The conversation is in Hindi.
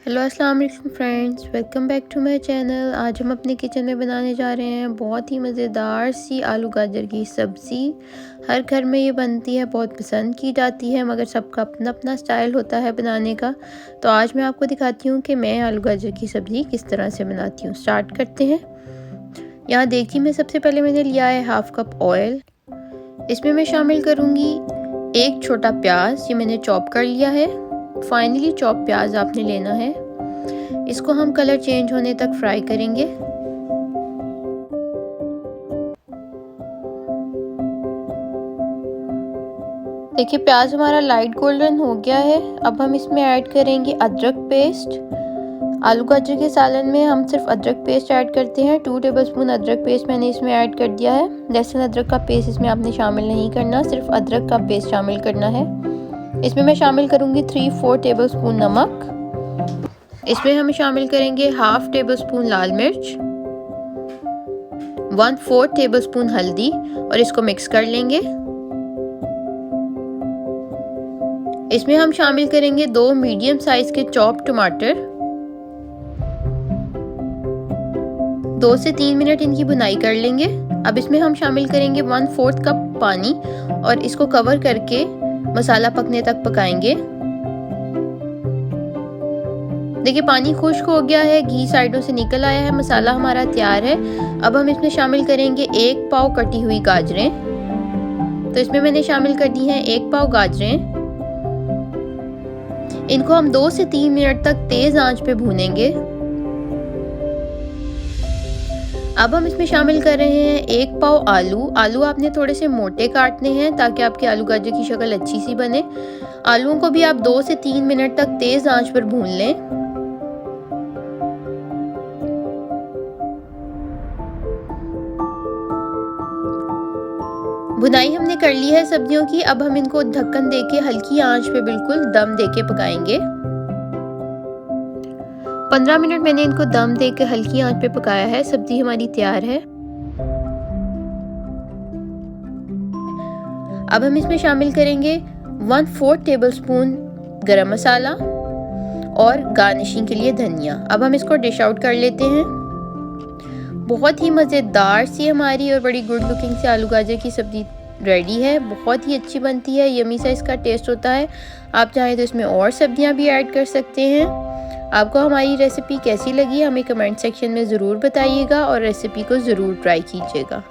हेलो अस्सलाम वालेकुम friends, welcome back to my channel. आज हम अपने किचन में बनाने जा रहे हैं बहुत ही मज़ेदार सी आलू गाजर की सब्ज़ी। हर घर में ये बनती है, बहुत पसंद की जाती है, मगर सबका अपना अपना स्टाइल होता है बनाने का। तो आज मैं आपको दिखाती हूँ कि मैं आलू गाजर की सब्ज़ी किस तरह से बनाती हूँ। स्टार्ट करते हैं। यहाँ देखिए, मैं सबसे पहले मैंने लिया है 1/2 कप ऑयल। इसमें मैं शामिल करूँगी 1 छोटा प्याज, ये मैंने चॉप कर लिया है। फाइनली चॉप प्याज आपने लेना है। इसको हम कलर चेंज होने तक फ्राई करेंगे। देखिए, प्याज हमारा लाइट गोल्डन हो गया है। अब हम इसमें ऐड करेंगे अदरक पेस्ट। आलू गाजर के सालन में हम सिर्फ अदरक पेस्ट ऐड करते हैं। 2 टेबलस्पून अदरक पेस्ट मैंने इसमें ऐड कर दिया है। लहसुन अदरक का पेस्ट इसमें आपने शामिल नहीं करना, सिर्फ अदरक का पेस्ट शामिल करना है। इसमें मैं शामिल करूंगी 3-4 टेबलस्पून नमक। इसमें हम शामिल करेंगे 1/2 टेबलस्पून लाल मिर्च, 1/4 टेबलस्पून हल्दी और इसको मिक्स कर लेंगे। इसमें हम शामिल करेंगे 2 मीडियम साइज के चॉप टमाटर। 2 से 3 मिनट इनकी भुनाई कर लेंगे। अब इसमें हम शामिल करेंगे 1/4 कप पानी और इसको कवर करके मसाला पकने तक पकाएंगे। देखिए, पानी खुश्क हो गया है, घी साइडों से निकल आया है, मसाला हमारा तैयार है। अब हम इसमें शामिल करेंगे 1 पाव कटी हुई गाजरें। तो इसमें मैंने शामिल कर दी हैं 1 पाव गाजरें। इनको हम 2 से 3 मिनट तक तेज आंच पे भूनेंगे। अब हम इसमें शामिल कर रहे हैं 1 पाव आलू। आलू आपने थोड़े से मोटे काटने हैं ताकि आपके आलू गाजर की शक्ल अच्छी सी बने। आलूओं को भी आप 2 से 3 मिनट तक तेज आंच पर भून लें। भुनाई हमने कर ली है सब्जियों की। अब हम इनको ढक्कन देके हल्की आंच पे बिल्कुल दम देके पकाएंगे। 15 मिनट मैंने इनको दम देके हल्की आंच पे पकाया है। सब्जी हमारी तैयार है। अब हम इसमें शामिल करेंगे 1/4 टेबलस्पून गरम मसाला और गार्निशिंग के लिए धनिया। अब हम इसको डिश आउट कर लेते हैं। बहुत ही मज़ेदार सी हमारी और बड़ी गुड लुकिंग सी आलू गाजर की सब्ज़ी रेडी है। बहुत ही अच्छी बनती है, यमी सा इसका टेस्ट होता है। आप चाहें तो इसमें और सब्जियां भी ऐड कर सकते हैं। आपको हमारी रेसिपी कैसी लगी हमें कमेंट सेक्शन में ज़रूर बताइएगा और रेसिपी को ज़रूर ट्राई कीजिएगा।